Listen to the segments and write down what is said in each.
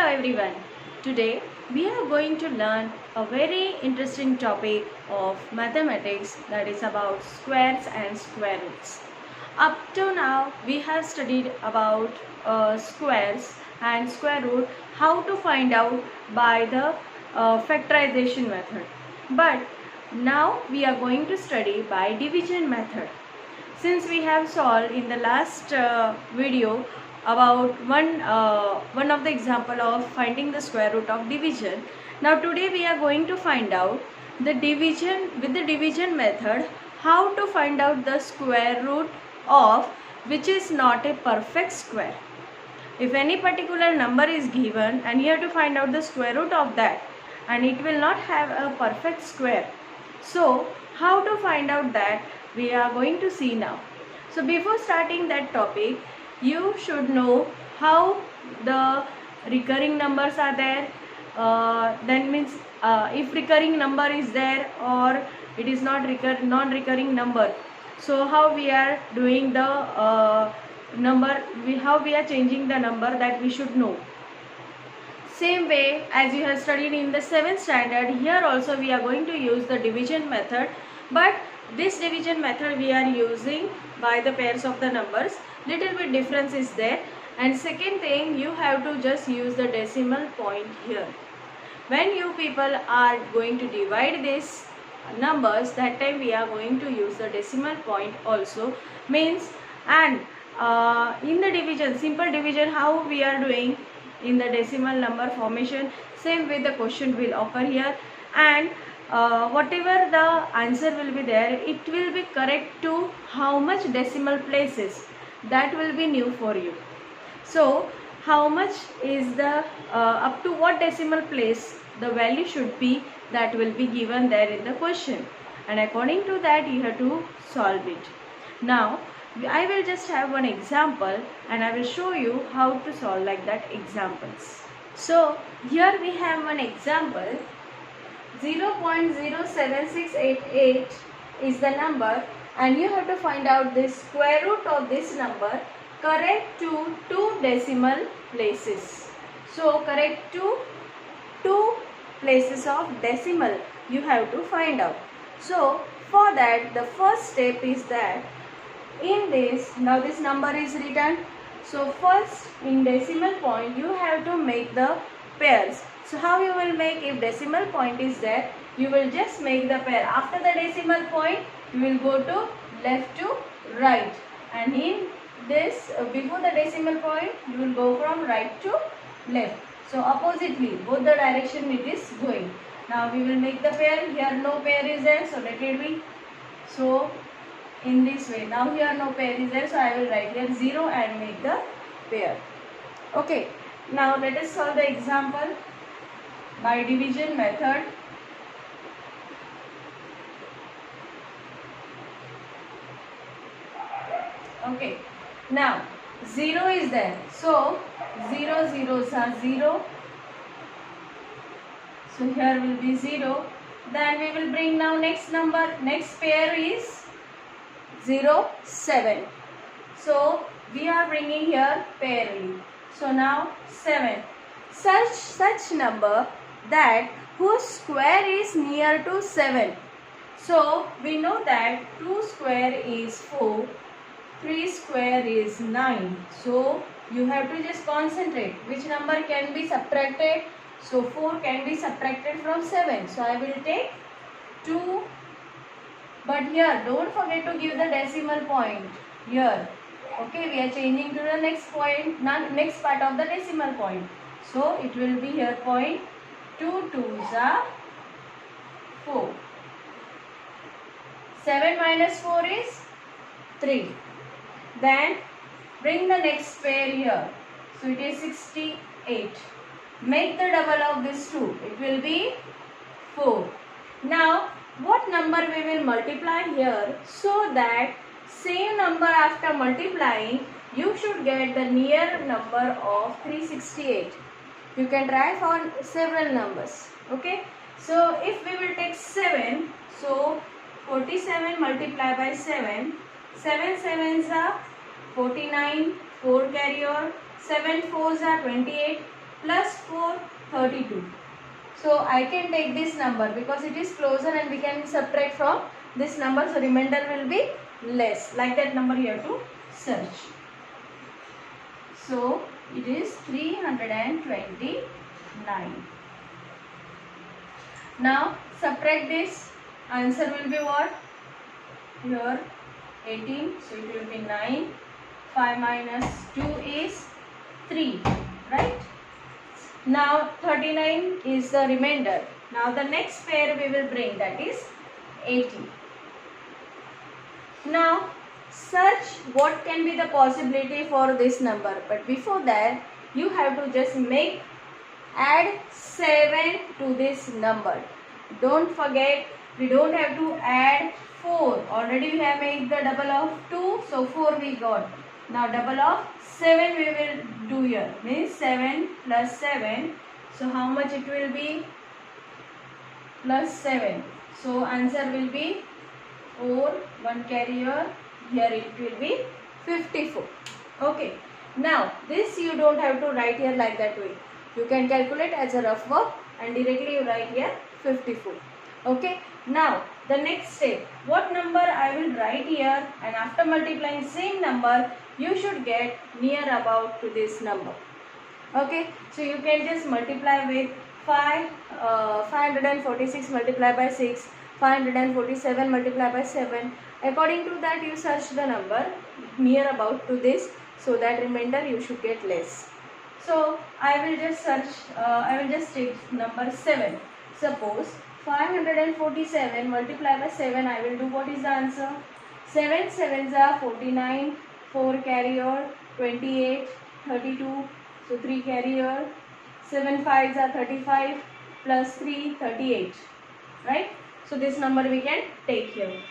everyone. Today we are going to learn a very interesting topic of mathematics, that is about squares and square roots. Up to now we have studied about squares and square root, how to find out by the factorization method. But now we are going to study by division method. Since we have solved in the last video about one of the example of finding the square root of division, now today we are going to find out the division with the division method, how to find out the square root of which is not a perfect square. If any particular number is given and you have to find out the square root of that, and it will not have a perfect square, so how to find out that we are going to see now. So before starting that topic, you should know how the recurring numbers are there. Then means if recurring number is there or it is not non-recurring number, so how we are doing the number, how we are changing the number, that we should know. Same way as you have studied in the 7th standard, here also we are going to use the division method, but this division method we are using by the pairs of the numbers. Little bit difference is there. And second thing, you have to just use the decimal point here. When you people are going to divide these numbers, that time we are going to use the decimal point also. Means, and in the division, simple division, how we are doing in the decimal number formation, same way the question will occur here, and whatever the answer will be there, it will be correct to how much decimal places, that will be new for you. So how much is the up to what decimal place the value should be, that will be given there in the question, and according to that you have to solve it. Now I will just have one example and I will show you how to solve like that examples. So here we have one example. 0.07688 is the number, and you have to find out the square root of this number correct to 2 decimal places. So correct to 2 places of decimal you have to find out. So for that, the first step is that in this, now this number is written, so first in decimal point you have to make the pairs. So how you will make, if decimal point is there, you will just make the pair. After the decimal point, you will go to left to right, and in this before the decimal point, you will go from right to left. So oppositely, both the direction it is going. Now we will make the pair. Here no pair is there, so let it be. So in this way, now here no pair is there, so I will write here 0 and make the pair. Okay, now let us solve the example by division method. Okay, now 0 is there, so 0 zeros are 0, so here will be 0. Then we will bring now next number, next pair is 0, 7. So we are bringing here pairing. So now 7. Such number that whose square is near to 7. So we know that 2 square is 4, 3 square is 9. So you have to just concentrate which number can be subtracted. So 4 can be subtracted from 7. So I will take 2. But here don't forget to give the decimal point here. Okay, we are changing to the next point, next part of the decimal point. So it will be here point 2 2s are 4. 7 minus 4 is 3. Then bring the next pair here. So it is 68. Make the double of this 2. It will be 4. Now what number we will multiply here, so that same number after multiplying you should get the near number of 368. You can try for several numbers. Okay, so if we will take 7, so 47 multiplied by 7, 7 sevens are 49, 4 carry on, 7 fours are 28, plus 4, 32. So I can take this number because it is closer and we can subtract from this number. So remainder will be less. Like that number you have to search. So it is 329. Now subtract this. Answer will be what? Here 18. So it will be 9. 5 minus 2 is 3. Right? Now 39 is the remainder. Now the next pair we will bring, that is 80. Now search what can be the possibility for this number. But before that you have to just add 7 to this number. Don't forget, we don't have to add 4. Already we have made the double of 2. So 4 we got. Now double of 7 we will do here. Means 7 plus 7. So how much it will be? Plus 7. So answer will be 4. 1 carrier. Here it will be 54. Okay. Now this you don't have to write here like that way. You can calculate as a rough work and directly you write here 54. Okay. Now the next step, what number I will write here, and after multiplying same number you should get near about to this number. Okay. So you can just multiply with 546 multiplied by 6, 547 multiplied by 7. According to that you search the number near about to this, so that remainder you should get less. So I will just take number 7. Suppose 547 multiplied by 7, I will do what is the answer? 7 sevens are 49, 4 carry over 28, 32, so 3 carry over, 7 fives are 35 plus 3, 38, right? So this number we can take here.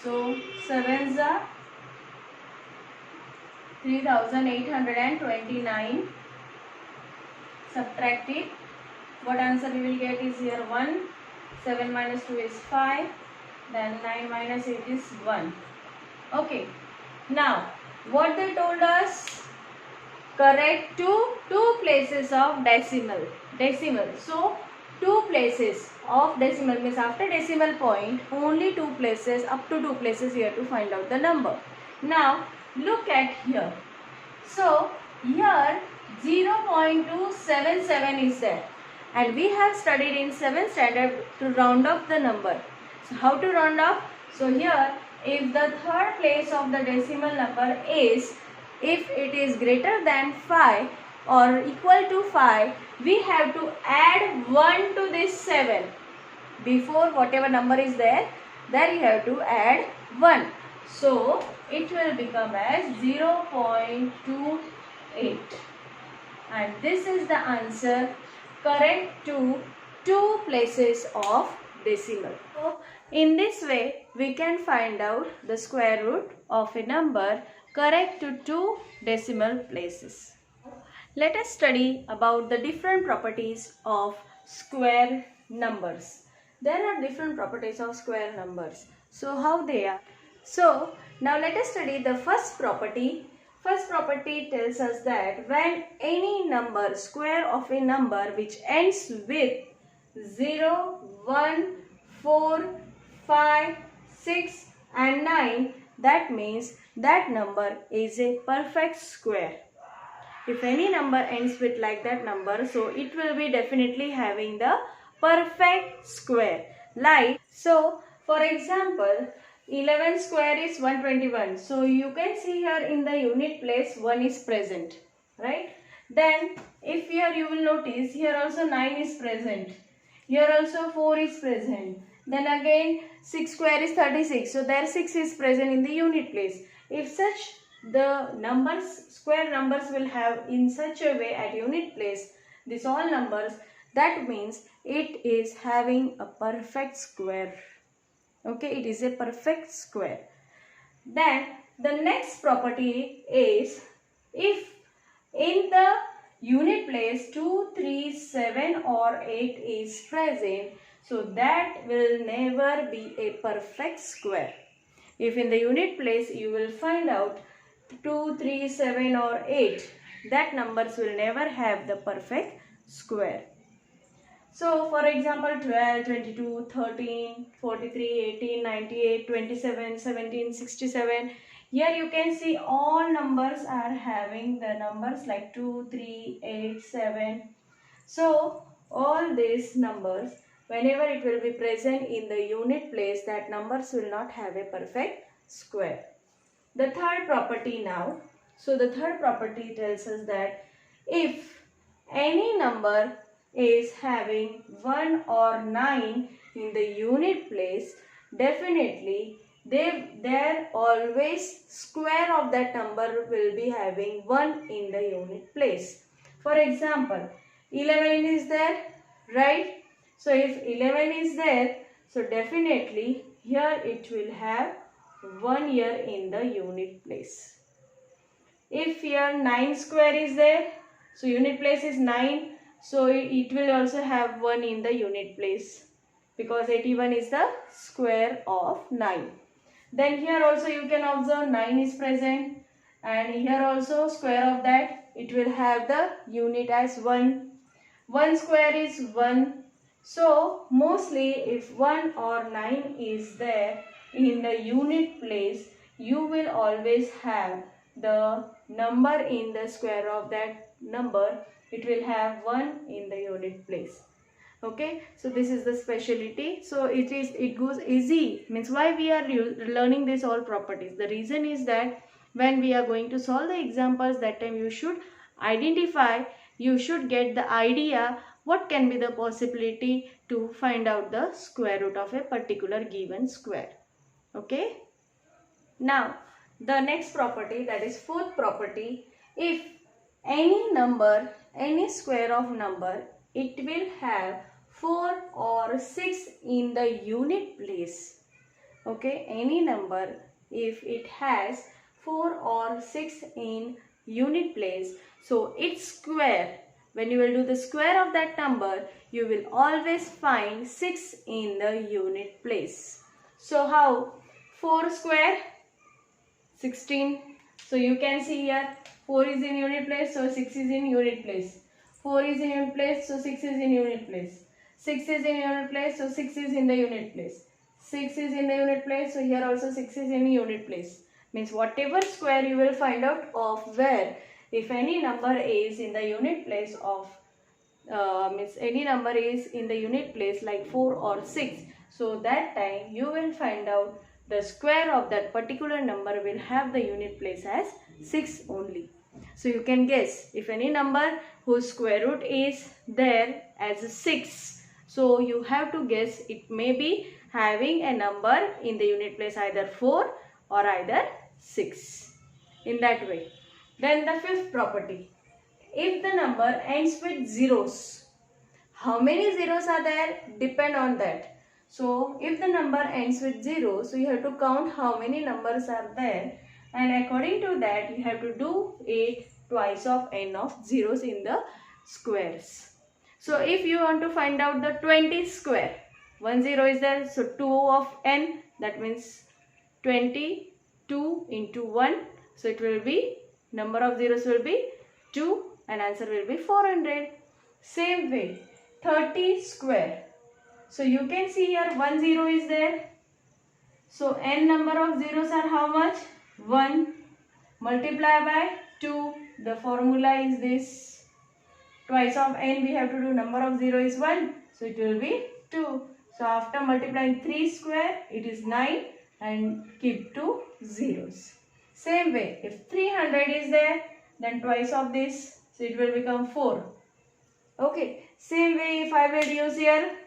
So 7s are 3829. Subtract it. What answer we will get is here 1. 7 minus 2 is 5. Then 9 minus 8 is 1. Okay. Now what they told us? Correct two places of decimal. So 2 places of decimal means after decimal point only 2 places, up to 2 places you have to find out the number. Now look at here. So here 0.277 is there, and we have studied in 7th standard to round off the number. So how to round off? So here if the third place of the decimal number is, if it is greater than 5 or equal to 5, we have to add 1 to this 7. Before whatever number is there you have to add 1. So it will become as 0.28. And this is the answer correct to 2 places of decimal. So in this way we can find out the square root of a number correct to 2 decimal places. Let us study about the different properties of square numbers. There are different properties of square numbers. So how they are? So now let us study the first property. First property tells us that when any number, square of a number which ends with 0, 1, 4, 5, 6 and 9, that means that number is a perfect square. If any number ends with like that number, so it will be definitely having the perfect square. Like, so for example, 11 square is 121. So you can see here in the unit place 1 is present, right? Then if here you will notice here also 9 is present. Here also 4 is present. Then again 6 square is 36. So there 6 is present in the unit place. If such the numbers, square numbers will have in such a way at unit place, this all numbers, that means it is having a perfect square. Okay, it is a perfect square. Then the next property is if in the unit place 2, 3, 7 or 8 is present, so that will never be a perfect square. If in the unit place you will find out 2, 3, 7 or 8, that numbers will never have the perfect square. So for example 12, 22, 13, 43, 18, 98, 27, 17, 67. Here you can see all numbers are having the numbers like 2, 3, 8, 7. So all these numbers, whenever it will be present in the unit place, that numbers will not have a perfect square. The third property now. So the third property tells us that if any number is having 1 or 9 in the unit place, definitely there always square of that number will be having 1 in the unit place. For example, 11 is there, right? So if 11 is there, so definitely here it will have 1 here in the unit place. If here 9 square is there, so unit place is 9, so it will also have 1 in the unit place, because 81 is the square of 9. Then here also you can observe 9 is present, and here also square of that it will have the unit as 1. 1 square is 1. So mostly if 1 or 9 is there in the unit place, you will always have the number in the square of that number. It will have 1 in the unit place. Okay, so this is the speciality. So it goes easy, means why we are learning this all properties. The reason is that when we are going to solve the examples, that time you should identify, you should get the idea what can be the possibility to find out the square root of a particular given square. Okay, now the next property, that is fourth property, if any number, any square of number, it will have 4 or 6 in the unit place. Okay, any number if it has 4 or 6 in unit place, so its square, when you will do the square of that number, you will always find 6 in the unit place. So how? 4 square 16. So you can see here 4 is in unit place, so 6 is in unit place. 4 is in unit place, so 6 is in unit place. 6 is in unit place, so 6 is in the unit place. 6 is in the unit place, so here also 6 is in unit place. Means whatever square you will find out of where, if any number is in the unit place of, means any number is in the unit place like 4 or 6, so that time you will find out the square of that particular number will have the unit place as 6 only. So you can guess, if any number whose square root is there as 6, so you have to guess it may be having a number in the unit place either 4 or either 6. In that way. Then the fifth property, if the number ends with zeros, how many zeros are there? Depend on that. So if the number ends with 0, so you have to count how many numbers are there, and according to that you have to do it twice of n of zeros in the squares. So if you want to find out the 20 square, 1 0 is there, so 2 of n, that means 22 into 1, so it will be, number of zeros will be 2 and answer will be 400. Same way, 30 square. So you can see here 1 0 is there. So n number of zeros are how much? 1. Multiply by 2. The formula is this. Twice of n we have to do, number of 0 is 1. So it will be 2. So after multiplying 3 square, it is 9 and keep 2 zeros. Same way, if 300 is there, then twice of this, so it will become 4. Okay. Same way, if I will use here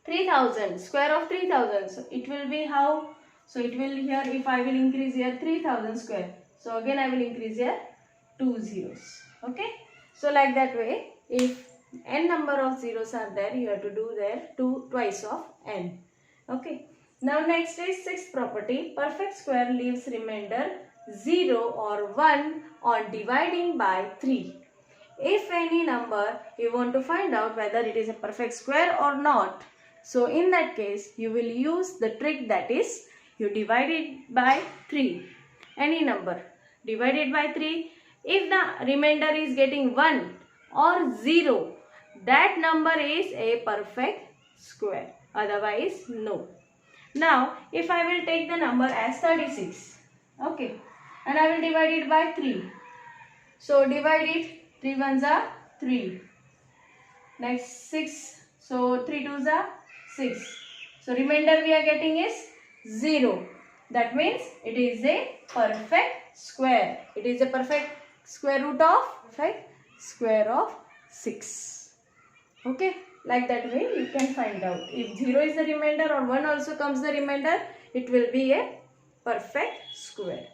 3000, square of 3000, so it will be how? So it will here, if I will increase here 3000 square, so again I will increase here 2 zeros. Okay. So like that way, if n number of zeros are there, you have to do there twice of n. Okay. Now next is sixth property, perfect square leaves remainder 0 or 1 on dividing by 3. If any number you want to find out whether it is a perfect square or not, so in that case you will use the trick, that is you divide it by 3. Any number divided by 3. If the remainder is getting 1 or 0, that number is a perfect square, otherwise no. Now if I will take the number as 36, okay, and I will divide it by 3. So divide it, 3 ones are 3. Next 6, so 3 twos are 6. So remainder we are getting is 0. That means it is a perfect square. It is a perfect square root of perfect square of 6. Okay, like that way you can find out. If 0 is the remainder or 1 also comes the remainder, it will be a perfect square.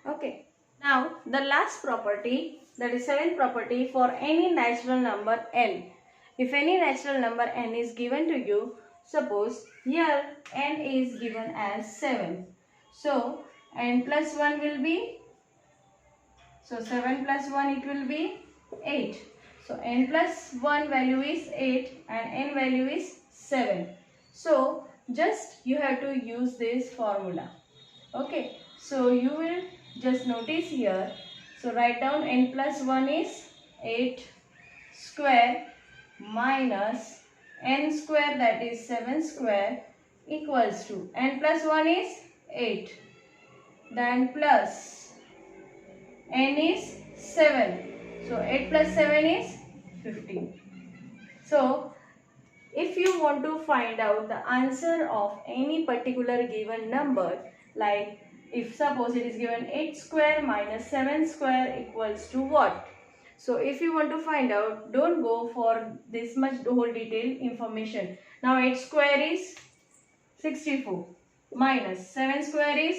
Okay. Now the last property, that is 7th property, for any natural number n. If any natural number n is given to you, suppose here n is given as 7. So n plus 1 will be, so 7 plus 1 it will be 8. So n plus 1 value is 8 and n value is 7. So just you have to use this formula. Okay, so you will just notice here. So write down n plus 1 is 8 square minus n square, that is 7 square, equals to n plus 1 is 8, then plus n is 7. So 8 plus 7 is 15. So if you want to find out the answer of any particular given number, like if suppose it is given 8 square minus 7 square equals to what? So if you want to find out, don't go for this much whole detailed information. Now 8 square is 64 minus 7 square is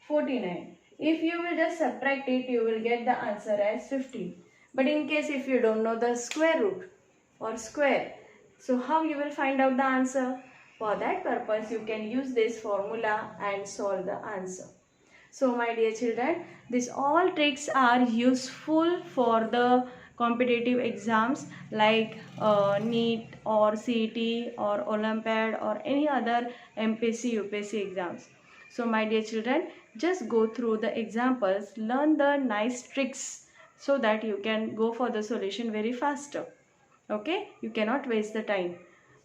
49. If you will just subtract it, you will get the answer as 15. But in case if you don't know the square root or square, so how you will find out the answer? For that purpose, you can use this formula and solve the answer. So my dear children, these all tricks are useful for the competitive exams like NEET or CET or Olympiad or any other MPSC, UPSC exams. So my dear children, just go through the examples, learn the nice tricks so that you can go for the solution very faster. Okay, you cannot waste the time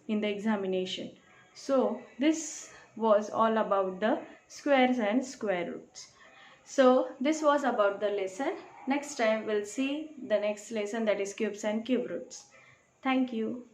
in the examination. So this was all about the squares and square roots. So this was about the lesson. Next time we'll see the next lesson, that is cubes and cube roots. Thank you.